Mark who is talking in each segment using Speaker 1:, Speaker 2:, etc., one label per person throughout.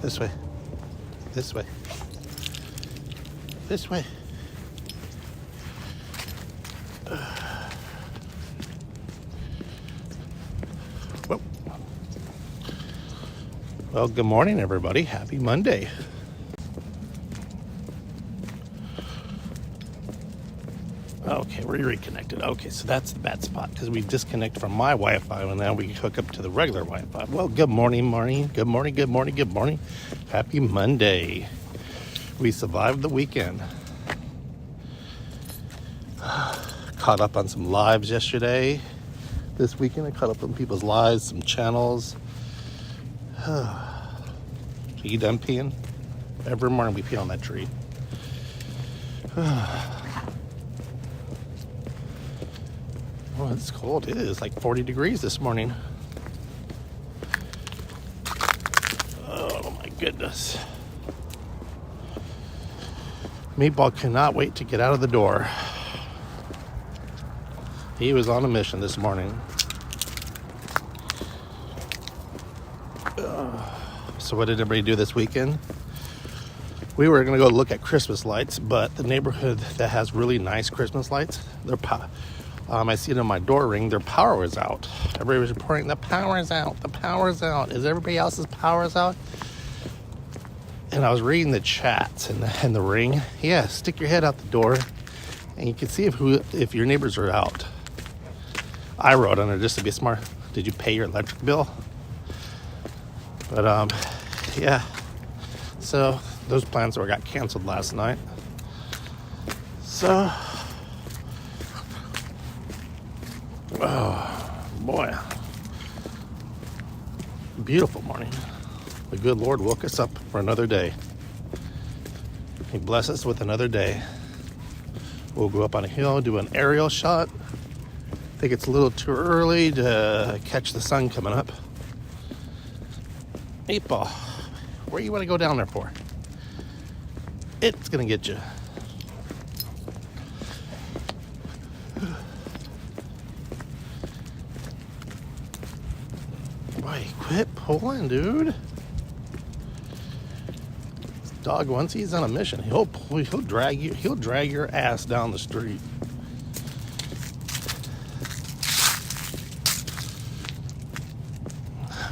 Speaker 1: This way. This way. This way. Whoa. Well, good morning, everybody. Happy Monday. Okay, we're reconnected. Okay, so that's the bad spot because we disconnect from my Wi-Fi and now we hook up to the regular Wi-Fi. Well, good morning. Good morning. Happy Monday. We survived the weekend. Caught up on some lives yesterday. This weekend I caught up on people's lives, some channels. Are you done peeing? Every morning we pee on that tree. Oh, it's cold. It is like 40 degrees this morning. Oh my goodness. Meatball cannot wait to get out of the door. He was on a mission this morning. So what did everybody do this weekend? We were going to go look at Christmas lights, but the neighborhood that has really nice Christmas lights, I see it on my door ring, their power was out. Everybody was reporting, the power's out. Is everybody else's power's out? And I was reading the chats and the ring. Yeah, stick your head out the door and you can see if your neighbors are out. I wrote on it just to be smart. Did you pay your electric bill? But yeah. So those plans got canceled last night. So oh boy, beautiful morning. The good Lord woke us up for another day. He blessed us with another day. We'll go up on a hill, do an aerial shot. I think it's a little too early to catch the sun coming up. 8-ball, where you want to go down there for? It's gonna get you. Why, quit pulling, dude. This dog, once he's on a mission, he'll drag your ass down the street.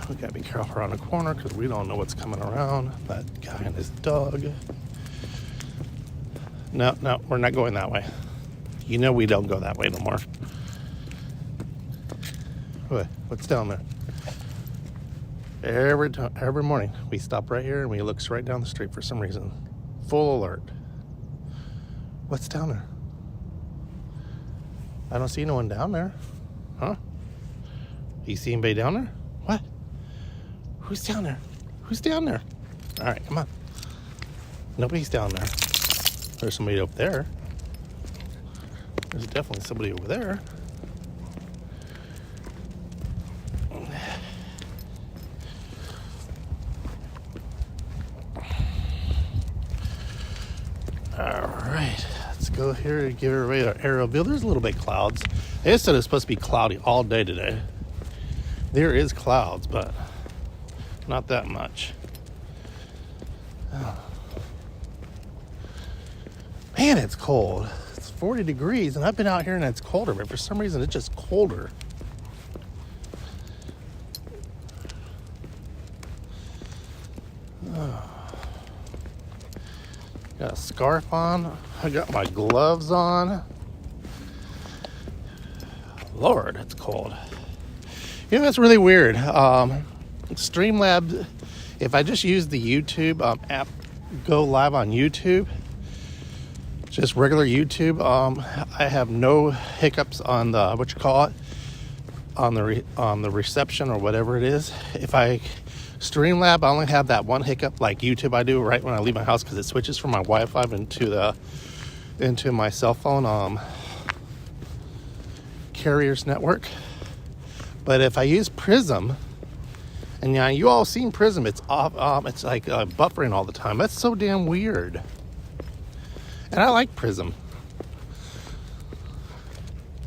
Speaker 1: We gotta be careful around the corner because we don't know what's coming around. That guy and his dog. No, we're not going that way. You know we don't go that way no more. What's down there? Every morning we stop right here and we look straight down the street for some reason. Full alert. What's down there? I don't see no one down there. Huh? You see anybody down there? What? Who's down there? All right, come on. Nobody's down there. There's somebody up there. There's definitely somebody over there. All right, let's go here and give everybody our aerial view. There's a little bit of clouds. They said it's supposed to be cloudy all day today. There is clouds, but not that much. Oh. Man, it's cold. It's 40 degrees, and I've been out here and it's colder, but for some reason it's just colder. Oh. Got a scarf on. I got my gloves on. Lord, it's cold. You know, that's really weird. Streamlabs, if I just use the YouTube app, go live on YouTube, just regular YouTube, I have no hiccups on the, on the reception or whatever it is. If I Streamlab, I only have that one hiccup like YouTube I do right when I leave my house because it switches from my Wi-Fi into my cell phone carrier's network. But if I use Prism, and yeah, you all seen Prism, it's off. It's like buffering all the time. That's so damn weird. And I like Prism.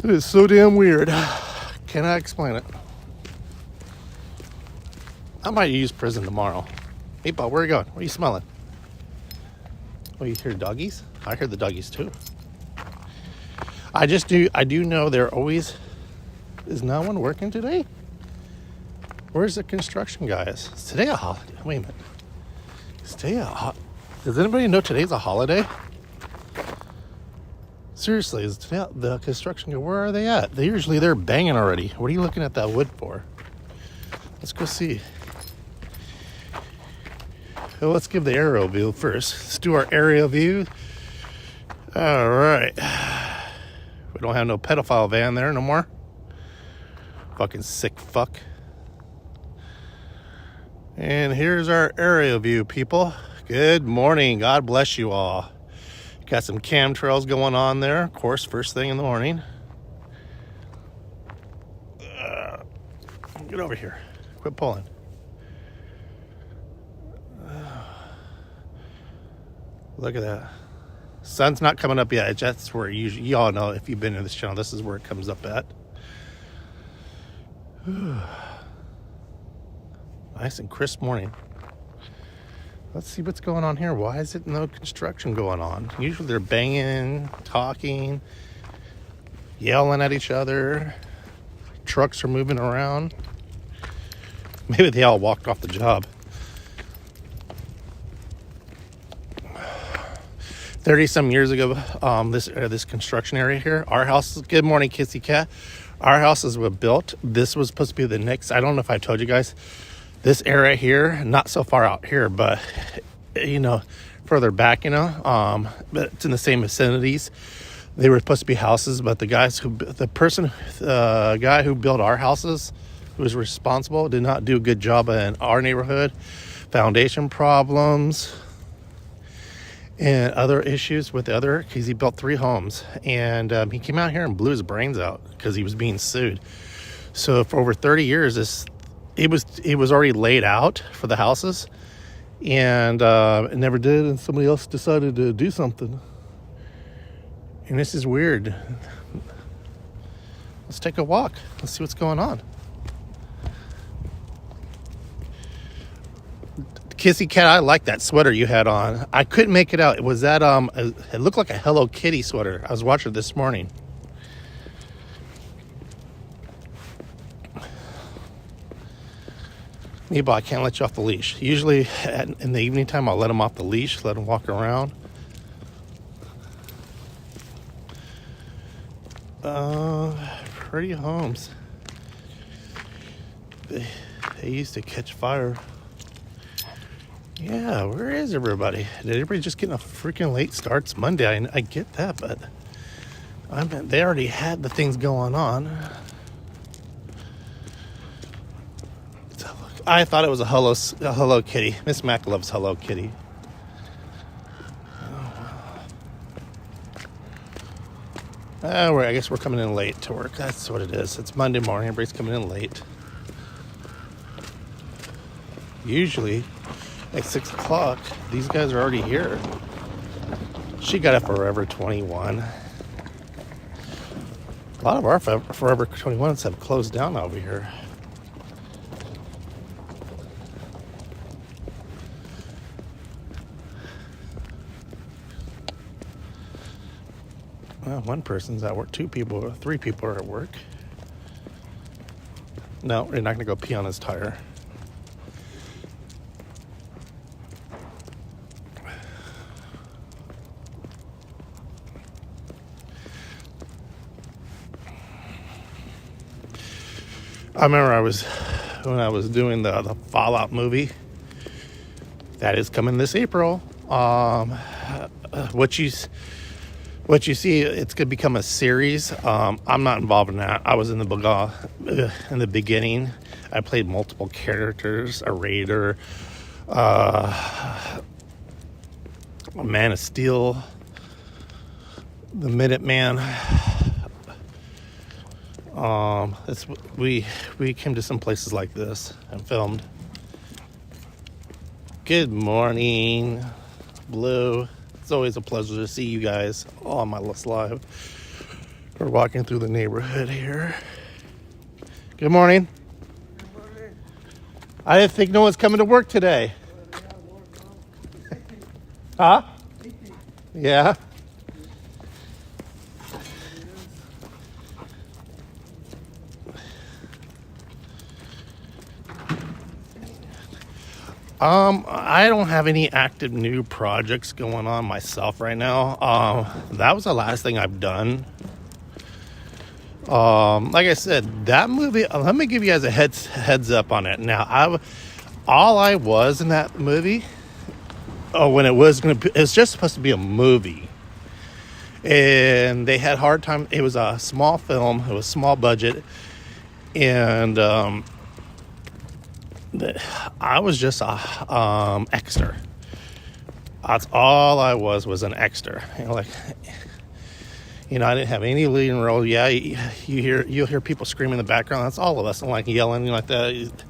Speaker 1: It is so damn weird. Cannot explain it. I might use Prism tomorrow. Meatball, where are you going? What are you smelling? Oh, you hear doggies? I hear the doggies too. I do know there always is no one working today. Where's the construction guys? Is today a holiday? Wait a minute. Is today does anybody know today's a holiday? Seriously, is today the construction guy? Where are they at? They're banging already. What are you looking at that wood for? Let's go see. Well, let's give the aerial view first. Let's do our aerial view. All right. We don't have no pedophile van there no more. Fucking sick fuck. And here's our area view, people. Good morning. God bless you all. Got some chemtrails going on there, of course, first thing in the morning. Get over here. Quit pulling. Look at that. Sun's not coming up yet. That's where you all know, if you've been to this channel, this is where it comes up at. Nice and crisp morning. Let's see what's going on here. Why is it no construction going on? Usually they're banging, talking, yelling at each other. Trucks are moving around. Maybe they all walked off the job. 30-some years ago, this construction area here, our house, good morning, Kissy Cat. Our houses were built. This was supposed to be the next, I don't know if I told you guys, this area here, not so far out here, but, further back, but it's in the same vicinities. They were supposed to be houses, but the guy who built our houses, who was responsible, did not do a good job in our neighborhood. Foundation problems and other issues with the other, because he built 3 homes, and he came out here and blew his brains out because he was being sued. So for over 30 years, it was already laid out for the houses, and it never did, and somebody else decided to do something. And this is weird. Let's take a walk. Let's see what's going on. Kissy Cat, I like that sweater you had on. I couldn't make it out. Was that it looked like a Hello Kitty sweater. I was watching it this morning. Meatball, I can't let you off the leash. Usually in the evening time, I'll let him off the leash, let him walk around. Pretty homes. They used to catch fire. Yeah, where is everybody? Did everybody just get a freaking late start? It's Monday. I get that, but they already had the things going on. I thought it was a Hello Kitty. Miss Mac loves Hello Kitty. I guess we're coming in late to work. That's what it is. It's Monday morning. Everybody's coming in late. Usually at 6 o'clock, these guys are already here. She got a Forever 21. A lot of our Forever 21s have closed down over here. Well, one person's at work. 3 people are at work. No, we're not going to go pee on his tire. I remember when I was doing the Fallout movie. That is coming this April. What you see, it's going to become a series. I'm not involved in that. I was in the beginning. I played multiple characters, a raider, a Man of Steel, the Minuteman. We came to some places like this and filmed. Good morning, Blue. It's always a pleasure to see you guys on my live. We're walking through the neighborhood here. Good morning. Good morning. I didn't think no one's coming to work today. Huh? Yeah. I don't have any active new projects going on myself right now. That was the last thing I've done. Like I said, that movie, let me give you guys a heads up on it. Now, all I was in that movie, when it was just supposed to be a movie. And they had hard time. It was a small film. It was small budget. And, I was just a extra. That's all I was an extra. I didn't have any leading role. Yeah, you'll hear people screaming in the background. That's all of us, and like yelling like that.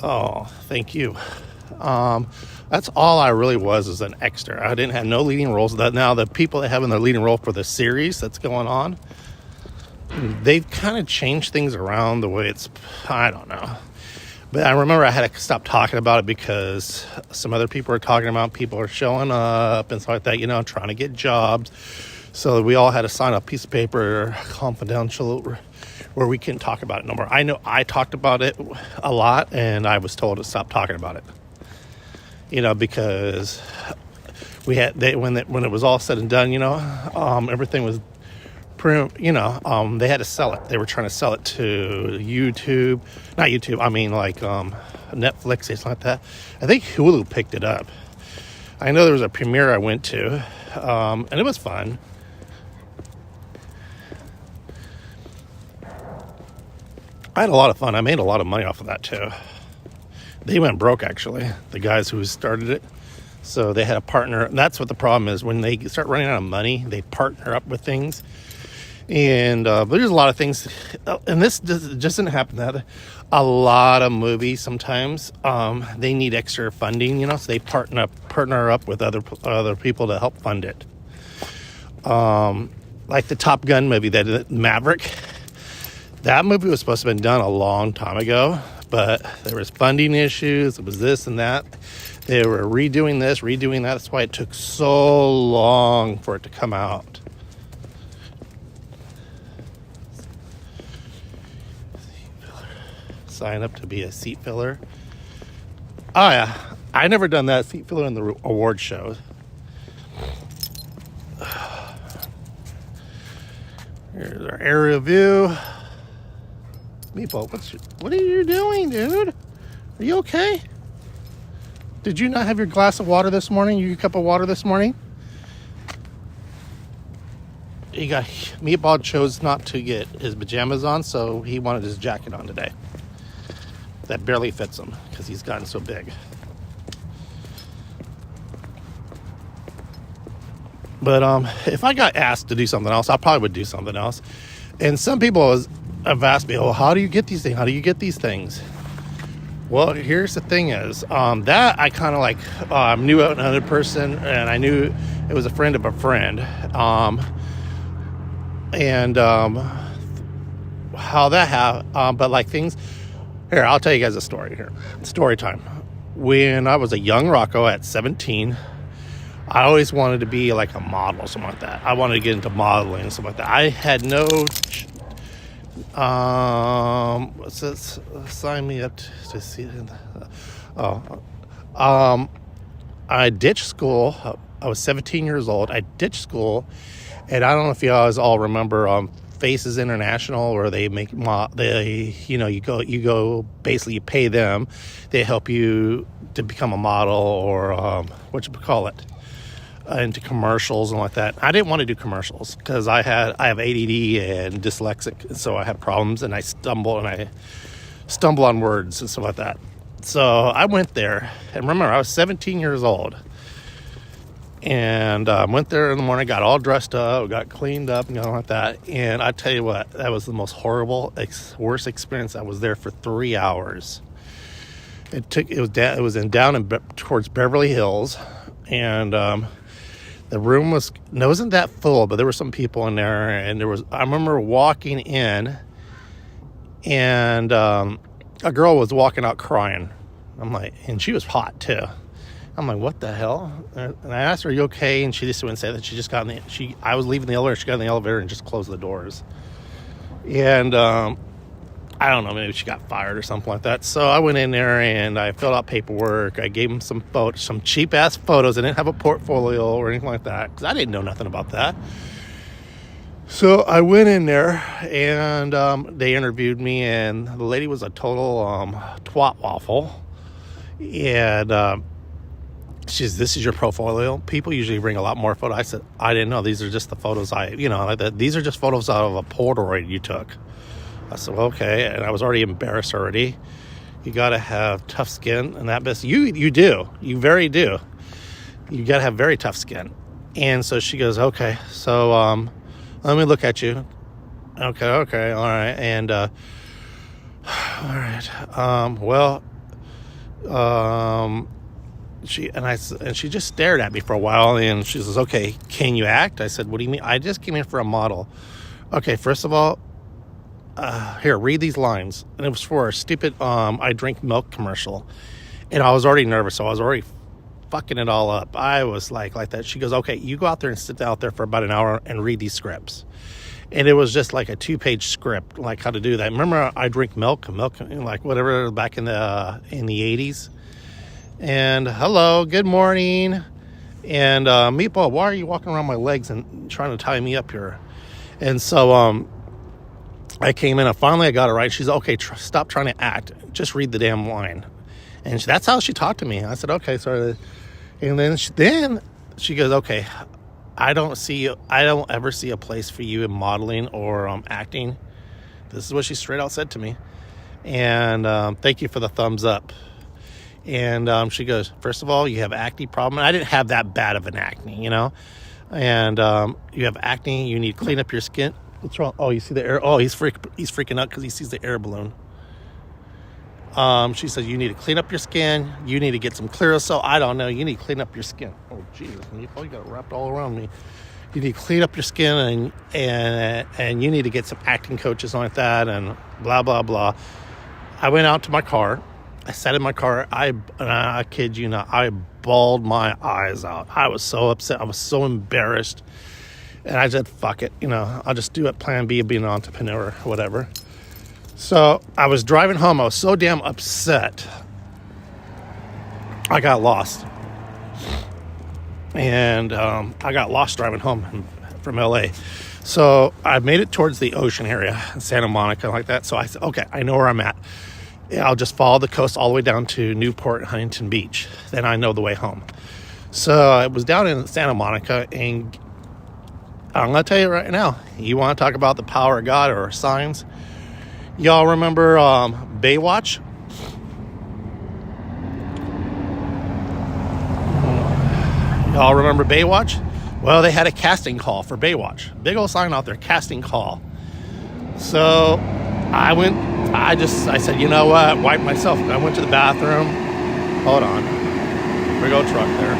Speaker 1: Oh, thank you. That's all I really was an extra. I didn't have no leading roles. Now the people that have in their leading role for the series that's going on, they've kind of changed things around the way it's, I don't know. But I remember I had to stop talking about it because some other people are talking about people are showing up and stuff like that, trying to get jobs. So we all had to sign a piece of paper, confidential, where we couldn't talk about it no more. I know I talked about it a lot, and I was told to stop talking about it. Because when it was all said and done, everything was they had to sell it. They were trying to sell it to YouTube, not YouTube. I mean, like Netflix, something like that. I think Hulu picked it up. I know there was a premiere I went to, and it was fun. I had a lot of fun. I made a lot of money off of that too. They went broke, actually, the guys who started it. So they had a partner. And that's what the problem is. When they start running out of money, they partner up with things. And there's a lot of things, and this just didn't happen. That a lot of movies sometimes they need extra funding, so they partner up with other people to help fund it. Like the Top Gun movie, that Maverick. That movie was supposed to have been done a long time ago, but there was funding issues. It was this and that. They were redoing this, redoing that. That's why it took so long for it to come out. Sign up to be a seat filler. Oh yeah, I never done that seat filler in the award shows. Here's our area view. Meepo, what are you doing, dude? Are you okay? Did you not have your glass of water this morning? Your cup of water this morning? Meatball chose not to get his pajamas on, so he wanted his jacket on today. That barely fits him because he's gotten so big. But if I got asked to do something else, I probably would do something else. And some people have asked me, "Oh, how do you get these things? How do you get these things?" Well, here's the thing: is that I kind of like knew another person, and I knew it was a friend of a friend, and how that happened. But like things. Here, I'll tell you guys a story here. Story time. When I was a young Rocco at 17, I always wanted to be like a model or something like that. I wanted to get into modeling and something like that. I had no... sign me up to see it. I ditched school. I was 17 years old. I ditched school. And I don't know if you guys all remember... Faces International, where they make you go basically you pay them, they help you to become a model or into commercials and like that. I didn't want to do commercials because I have ADD and dyslexic, so I had problems and I stumble on words and stuff like that. So I went there, and remember I was 17 years old. And went there in the morning, got all dressed up, got cleaned up, and like that. And I tell you what, that was the most horrible, worst experience. I was there for 3 hours. It was towards Beverly Hills, and the room wasn't that full, but there were some people in there. And I remember walking in, and a girl was walking out crying. And she was hot too. I'm like, what the hell? And I asked her, are you okay? And she just wouldn't say that. She just got in I was leaving the elevator. She got in the elevator and just closed the doors. And I don't know, maybe she got fired or something like that. So I went in there and I filled out paperwork. I gave them some photos, some cheap ass photos. I didn't have a portfolio or anything like that because I didn't know nothing about that. So I went in there and they interviewed me, and the lady was a total twat waffle. And she says, this is your portfolio. People usually bring a lot more photos. I said, I didn't know. These are just the photos these are just photos out of a Polaroid you took. I said, well, okay. And I was already embarrassed already. You got to have tough skin and that best. You do. You very do. You got to have very tough skin. And so she goes, okay. So let me look at you. Okay. All right. And all right. She just stared at me for a while, and she says, okay, can you act? I said, what do you mean? I just came in for a model. Okay, first of all, here, read these lines. And it was for a stupid I drink milk commercial. And I was already nervous, so I was already fucking it all up. I was like that. She goes, okay, you go out there and sit out there for about an hour and read these scripts. And it was just like a 2-page script, like how to do that. Remember, I drink milk, like whatever, back in the 80s. And hello, good morning. And Meatball, why are you walking around my legs and trying to tie me up here? And so I came in and finally I got it right. She's okay. Stop trying to act. Just read the damn line. And that's how she talked to me. I said, okay, sorry. And then she goes, okay, I don't ever see a place for you in modeling or acting. This is what she straight out said to me. And thank you for the thumbs up. And she goes, first of all, you have acne problem. I didn't have that bad of an acne, And you have acne. You need to clean up your skin. What's wrong? Oh, you see the air? Oh, he's freaking out because he sees the air balloon. She says, you need to clean up your skin. You need to get some Clearasil. I don't know. You need to clean up your skin. Oh, Jesus. You got it wrapped all around me. You need to clean up your skin and you need to get some acting coaches like that and blah, blah, blah. I went out to my car. I sat in my car. I kid you not, I bawled my eyes out. I was so upset. I was so embarrassed. And I said, fuck it. I'll just do it. Plan B of being an entrepreneur or whatever. So I was driving home. I was so damn upset. I got lost. And I got lost driving home from LA. So I made it towards the ocean area, Santa Monica, like that. So I said, okay, I know where I'm at. I'll just follow the coast all the way down to Newport, Huntington Beach. Then I know the way home. So I was down in Santa Monica, and I'm going to tell you right now, you want to talk about the power of God or signs? Y'all remember Baywatch? Y'all remember Baywatch? Well, they had a casting call for Baywatch. Big old sign out there, casting call. So I said, you know what? Wipe myself. I went to the bathroom. Hold on. Big old truck there.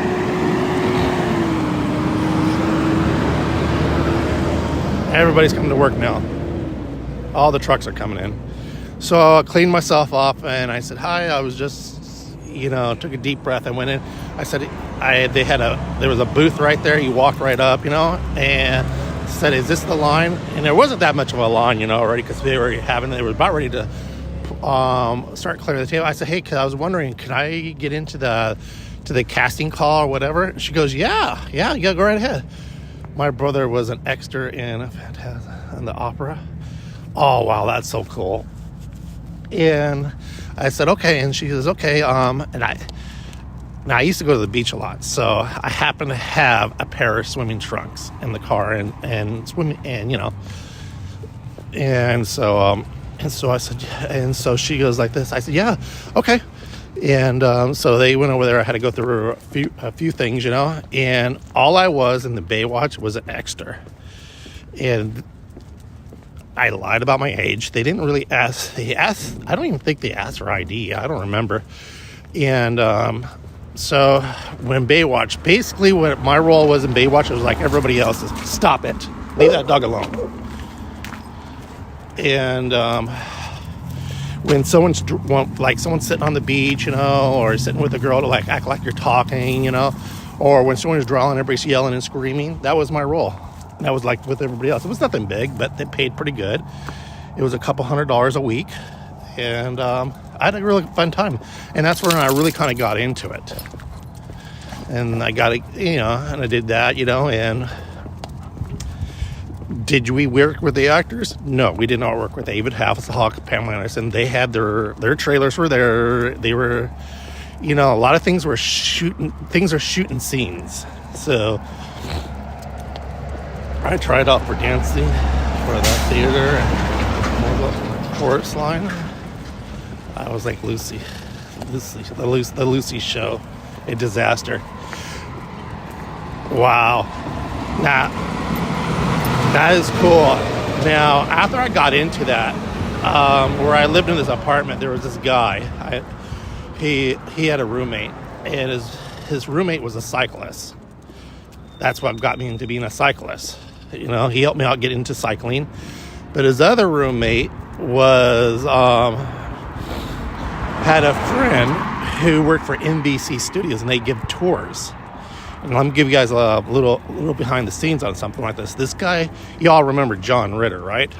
Speaker 1: Everybody's coming to work now. All the trucks are coming in. So I cleaned myself off and I said, hi. I was just, took a deep breath. I went in. I said, there was a booth right there. You walked right up, and said, is this the line? And there wasn't that much of a line, already, because they were about ready to start clearing the table. I said, hey, cause I was wondering, can I get into the casting call or whatever? And she goes, yeah, go right ahead. My brother was an extra in the opera. Oh, wow, that's so cool. And I said, okay. And she says, okay. And I used to go to the beach a lot. So I happen to have a pair of swimming trunks in the car and swimming, and, and so I said, and so she goes like this. I said, yeah, okay. And so they went over there. I had to go through a few things, and all I was in the Baywatch was an extra. And I lied about my age. They didn't really ask. I don't even think they asked for ID. I don't remember. And so when Baywatch, basically what my role was in Baywatch was like everybody else's. Stop it. Leave that dog alone. And when someone's like someone's sitting on the beach, you know, or sitting with a girl to like act like you're talking, you know, or when someone is drawing, everybody's yelling and screaming. That was my role. That was like with everybody else. It was nothing big, but they paid pretty good. It was a couple $100 a week, and I had a really fun time. And that's when I really kind of got into it. And I got it, you know, and I did that, you know, and did we work with the actors? No, we did not work with David Hasselhoff, Pamela Anderson. They had their trailers were there. They were, you know, a lot of things were shooting. Things are shooting scenes. So I tried out for dancing for that theater and the chorus line. I was like Lucy, the Lucy show, a disaster. Wow, that is cool. Now, after I got into that, where I lived in this apartment, there was this guy. He had a roommate, and his roommate was a cyclist. That's what got me into being a cyclist. You know, he helped me out get into cycling. But his other roommate was had a friend who worked for NBC Studios, and they give tours. And let me give you guys a little behind the scenes on something like this. This guy, y'all remember John Ritter, right?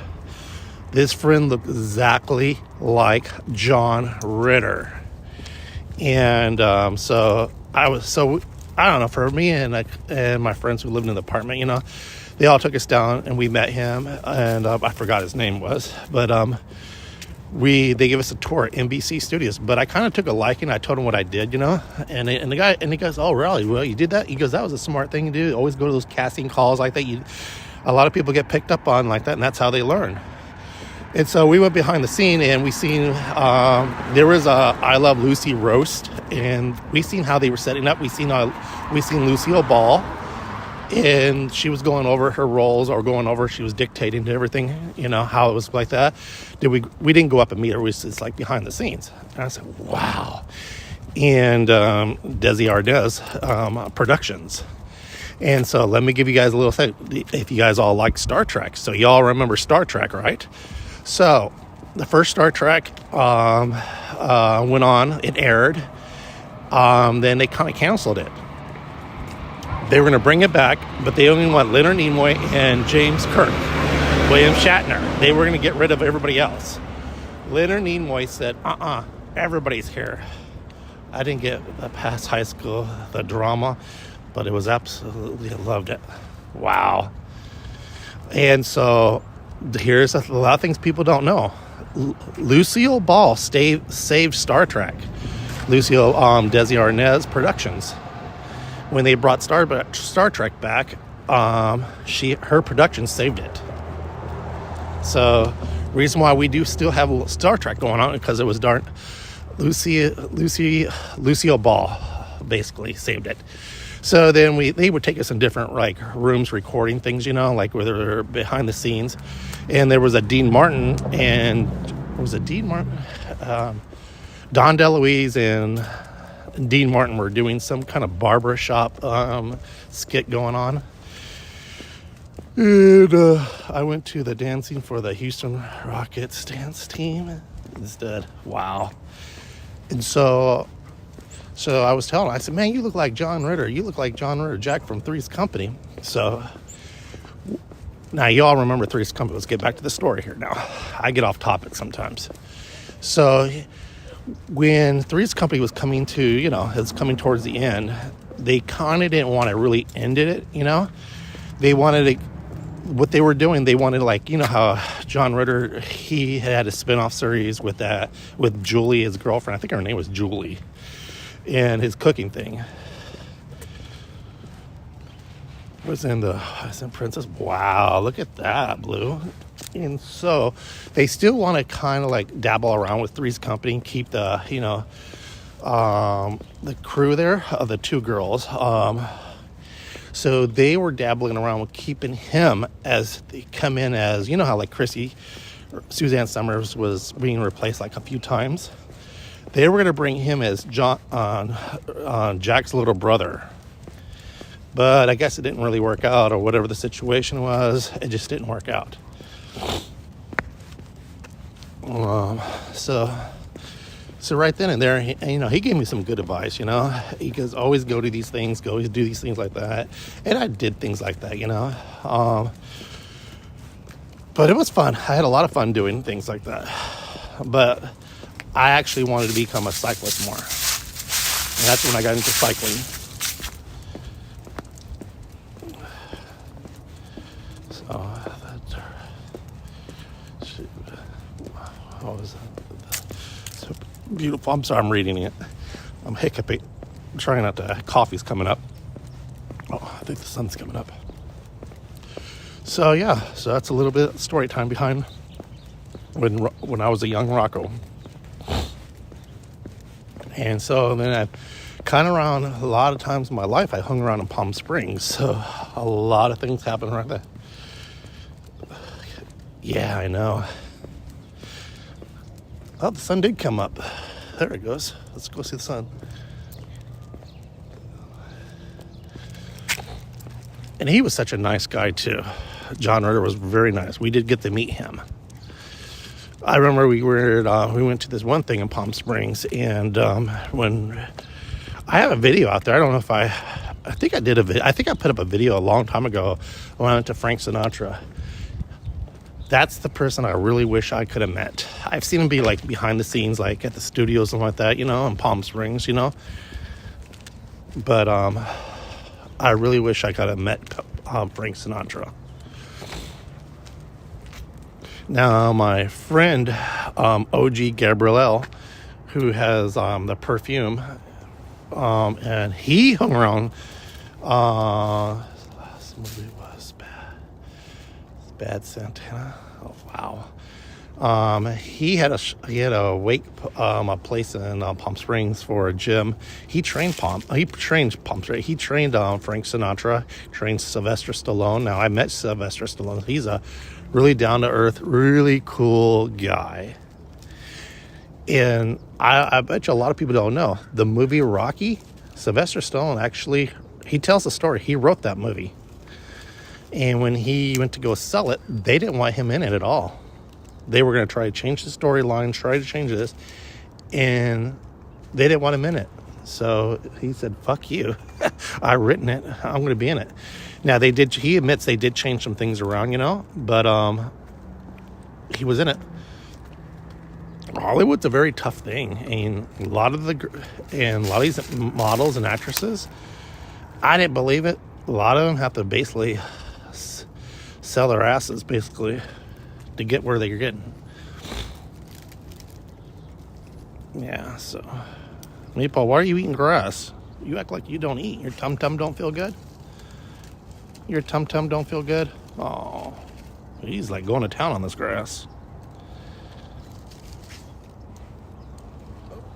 Speaker 1: This friend looked exactly like John Ritter. And so I don't know, for me and my friends who lived in the apartment, you know, they all took us down and we met him, and I forgot his name was, but they gave us a tour at NBC Studios. But I kind of took a liking. I told him what I did, you know, and he goes, "Oh, really? Well, you did that?" He goes, "That was a smart thing to do. Always go to those casting calls like that. A lot of people get picked up on like that, and that's how they learn." And so we went behind the scene, and we seen there was a I Love Lucy roast, and we seen how they were setting up. We seen Lucille Ball, and she was going over her roles, or she was dictating to everything, you know, how it was like that. We didn't go up and meet her. We was just like behind the scenes. And I said, wow. And Desi Arnaz Productions. And so let me give you guys a little thing. If you guys all like Star Trek, so y'all remember Star Trek, right? So the first Star Trek went on, it aired. Then they kind of canceled it. They were going to bring it back, but they only want Leonard Nimoy and James Kirk, William Shatner. They were going to get rid of everybody else. Leonard Nimoy said, everybody's here. I didn't get past high school, the drama, but it was absolutely, I loved it. Wow. And so here's a lot of things people don't know. Lucille Ball saved Star Trek. Lucille, Desi Arnaz Productions. When they brought Star Trek back, her production saved it. So, reason why we do still have Star Trek going on, because it was Lucille Ball basically saved it. So then they would take us in different like rooms recording things, you know, like where they were behind the scenes. And there was a Dean Martin, and Don DeLuise and Dean Martin were doing some kind of barbershop skit going on. And I went to the dancing for the Houston Rockets dance team instead. Wow. And so I was telling him, I said, man, you look like John Ritter. You look like John Ritter, Jack from Three's Company. So now you all remember Three's Company. Let's get back to the story here now. I get off topic sometimes. So when Three's Company was coming to, you know, it's coming towards the end, they kind of didn't want to really end it, you know. They wanted to, what they were doing, they wanted, like, you know how John Ritter, he had a spin-off series with Julie, his girlfriend. I think her name was Julie, and his cooking thing was in the Princess. Wow, look at that, Blue. And so they still want to kind of like dabble around with Three's Company and keep the, you know, the crew there of the two girls. So they were dabbling around with keeping him as they come in as, you know how like Suzanne Summers was being replaced like a few times. They were going to bring him as Jack's little brother. But I guess it didn't really work out, or whatever the situation was. It just didn't work out. So right then and there, he gave me some good advice. He goes, always go to these things, go do these things like that, and I did things like that. But it was fun. I had a lot of fun doing things like that. But I actually wanted to become a cyclist more, and that's when I got into cycling. So what was that? So beautiful. I'm sorry, I'm reading it. I'm hiccuping. I'm trying not to. Coffee's coming up. Oh, I think the sun's coming up. So yeah, so that's a little bit of story time behind when I was a young Rocco. And so then I kind of around a lot of times in my life, I hung around in Palm Springs. So a lot of things happened right there. Yeah, I know. Oh, the sun did come up. There it goes. Let's go see the sun. And he was such a nice guy too. John Ritter was very nice. We did get to meet him. I remember we went to this one thing in Palm Springs, and when I have a video out there, I don't know if I think I did I think I put up a video a long time ago when I went to Frank Sinatra. That's the person I really wish I could have met. I've seen him be like behind the scenes, like at the studios and like that, in Palm Springs, But I really wish I could have met Frank Sinatra. Now, my friend, OG Gabrielle, who has the perfume, and he hung around, last movie was Bad Santana. Oh, wow. He had a wake, a place in Palm Springs for a gym. He trained Palm Springs. He trained Frank Sinatra, trained Sylvester Stallone. Now, I met Sylvester Stallone. He's a really down-to-earth, really cool guy. And I bet you a lot of people don't know. The movie Rocky, Sylvester Stallone actually, he tells the story. He wrote that movie. And when he went to go sell it, they didn't want him in it at all. They were going to try to change the storyline, try to change this, and they didn't want him in it. So he said, fuck you. I've written it. I'm going to be in it. Now, he admits they did change some things around, but he was in it. Hollywood's a very tough thing. And a lot of these models and actresses, I didn't believe it. A lot of them have to basically sell their asses, basically, to get where they're getting. Yeah, so. Meatball, why are you eating grass? You act like you don't eat. Your tum-tum don't feel good? Your tum-tum don't feel good? Oh, he's like going to town on this grass.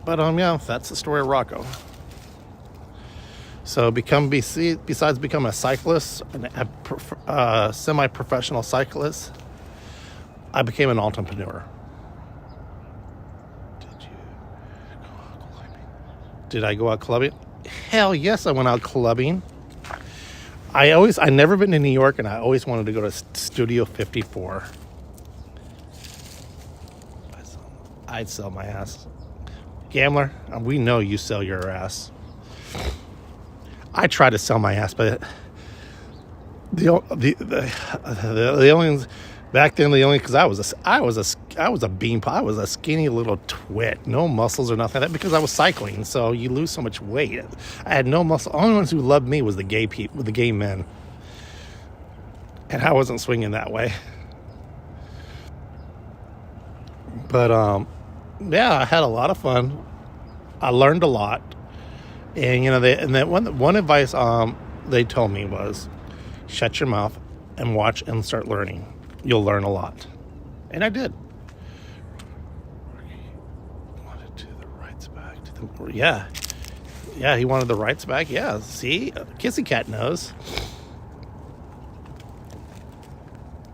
Speaker 1: But, yeah, that's the story of Rocco. So besides becoming a cyclist, a semi-professional cyclist, I became an entrepreneur. Did I go out clubbing? Hell yes, I went out clubbing. I never been to New York, and I always wanted to go to Studio 54. I'd sell my ass. Gambler, we know you sell your ass. I tried to sell my ass, but the only back then, because I was a bean pot. I was a skinny little twit, no muscles or nothing like that, because I was cycling. So you lose so much weight. I had no muscle. Only ones who loved me was the gay men, and I wasn't swinging that way. But yeah, I had a lot of fun. I learned a lot, and one advice they told me was, shut your mouth and watch and start learning. You'll learn a lot. And I did. He wanted the rights back. Yeah, he wanted the rights back. Yeah, see? Kissy Cat knows.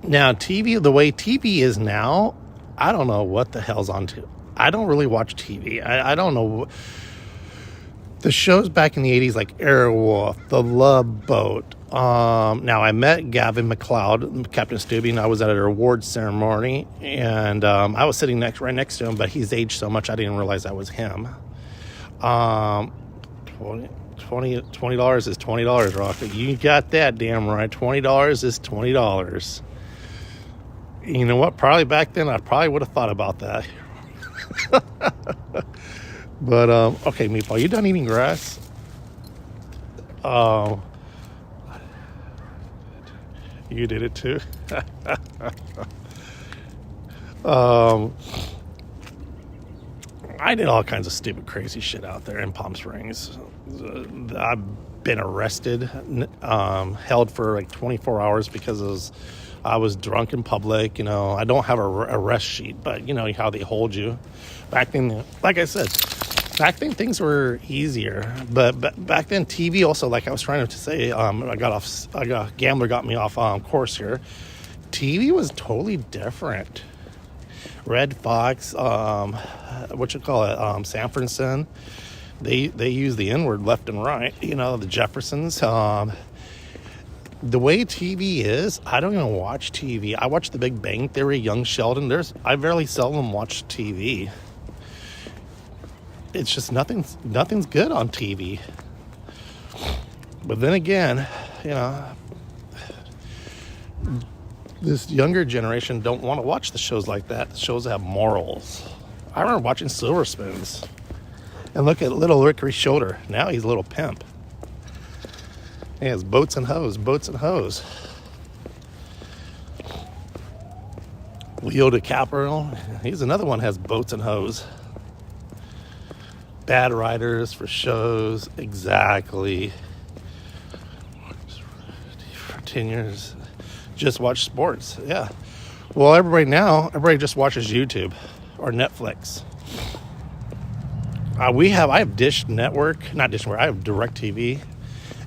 Speaker 1: Now, TV, the way TV is now, I don't know what the hell's on to. I don't really watch TV. I don't know. The shows back in the 80s, like Airwolf, The Love Boat, Now I met Gavin McLeod, Captain Stubby, and I was at an awards ceremony, and I was sitting right next to him, but he's aged so much I didn't realize that was him. $20 is $20, Rocky. You got that damn right. $20 is $20. You know what? Probably back then I probably would have thought about that. But okay, Meatball, you done eating grass? You did it too. I did all kinds of stupid, crazy shit out there in Palm Springs. I've been arrested, held for like 24 hours because I was drunk in public. You know, I don't have a arrest sheet, but you know how they hold you. Back then, like I said, back then things were easier. But back then, TV also, like I was trying to say, Gambler got me off course here. TV was totally different. Red Fox, Sanford and Son, they use the N-word left and right. You know, the Jeffersons. The way TV is, I don't even watch TV. I watch The Big Bang Theory, Young Sheldon. I very seldom watch TV. It's just nothing's good on TV. But then again, you know, this younger generation don't want to watch the shows like that. The shows that have morals. I remember watching Silver Spoons. And look at little Ricky Shoulder. Now he's a little pimp. He has boats and hoes. Leo DiCaprio, he's another one, has boats and hoes. Bad writers for shows, exactly. For 10 years, just watch sports, yeah. Well, everybody just watches YouTube or Netflix. I have Dish Network, not Dish Network, I have DirecTV,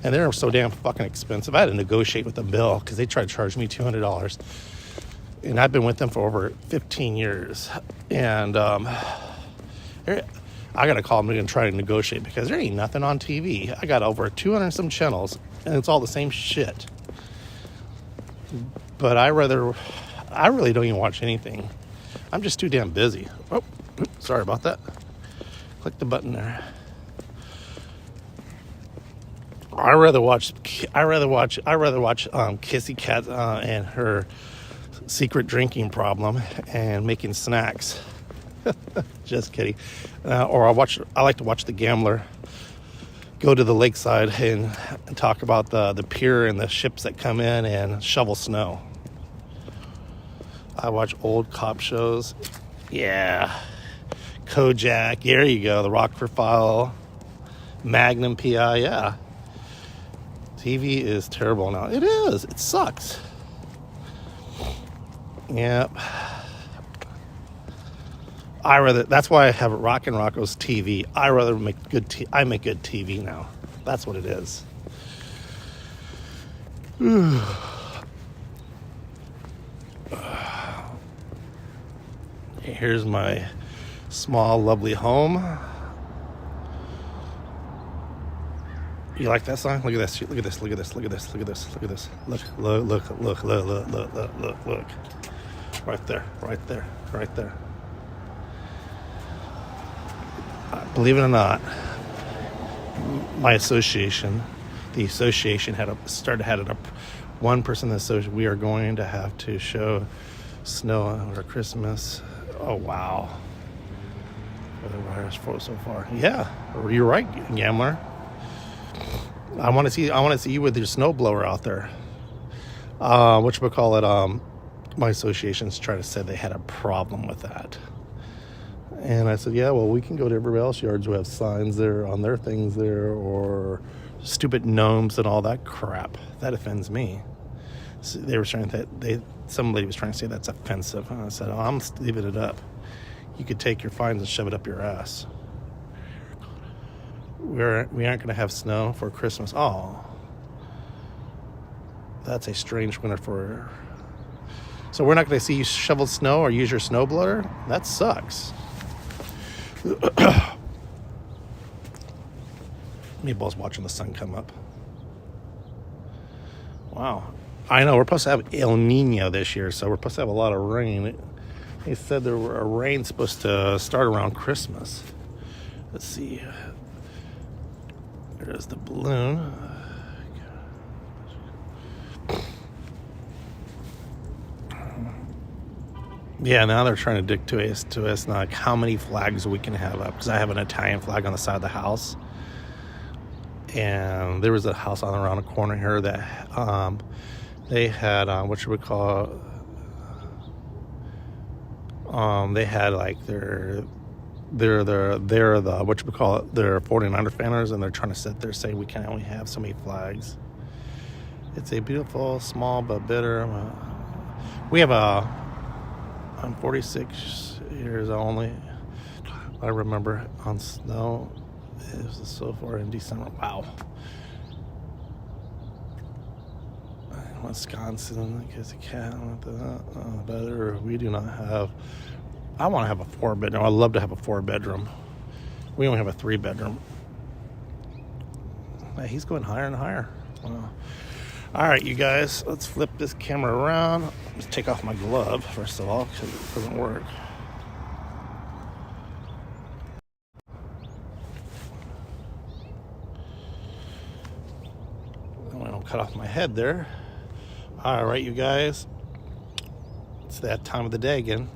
Speaker 1: and they're so damn fucking expensive. I had to negotiate with the bill because they tried to charge me $200. And I've been with them for over 15 years. And I got to call them and try to negotiate because there ain't nothing on TV. I got over 200 some channels, and it's all the same shit. But I really don't even watch anything. I'm just too damn busy. Oh, sorry about that. Click the button there. I rather watch Kissy Cat and her secret drinking problem and making snacks. Just kidding. Or I like to watch the Gambler go to the lakeside and talk about the pier and the ships that come in and shovel snow. I watch old cop shows. Yeah. Kojak. There you go. The Rockford File. Magnum PI. Yeah. TV is terrible now. It is. It sucks. Yep. That's why I have Rockin Rocco's TV. I make good TV now. That's what it is. Here's my small, lovely home. You like that song? Look at this. Look at this. Look at this. Look at this. Look at this. Look at this. Look. Right there. Right there. Right there. Believe it or not, my association, the association had one person in the association, we are going to have to show snow over Christmas. Oh, wow. The virus so far. Yeah, you're right, Gambler. I want to see you with your snowblower out there. My associations tried to say they had a problem with that. And I said, yeah, well, we can go to everybody else's yards who have signs there on their things there, or stupid gnomes and all that crap. That offends me. So they were trying to, some lady was trying to say that's offensive. And I said, oh, I'm leaving it up. You could take your fines and shove it up your ass. We aren't going to have snow for Christmas. Oh, that's a strange winter for. So we're not going to see you shovel snow or use your snowblower? That sucks. Meatball's watching the sun come up. Wow. I know, we're supposed to have El Nino this year, so we're supposed to have a lot of rain. They said there were a rain supposed to start around Christmas. Let's see. There's the balloon. Yeah, now they're trying to dictate to us like how many flags we can have up, because I have an Italian flag on the side of the house, and there was a house on around the corner here that they had what should we call it? They had like their what should we call it? Their 49er fanners, and they're trying to sit there saying we can only have so many flags. It's a beautiful, small but bitter. We have I'm 46 years only. I remember on snow. It was so far in December. Wow. Wisconsin, I guess a cat. Better. We do not have. I want to have a 4-bedroom. I'd love to have a 4-bedroom. We only have a 3-bedroom. Hey, he's going higher and higher. All right, you guys, let's flip this camera around. Let's take off my glove, first of all, because it doesn't work. I don't cut off my head there. All right, you guys, it's that time of the day again.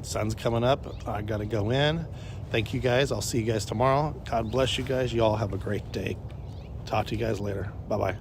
Speaker 1: Sun's coming up. I got to go in. Thank you, guys. I'll see you guys tomorrow. God bless you guys. You all have a great day. Talk to you guys later. Bye-bye.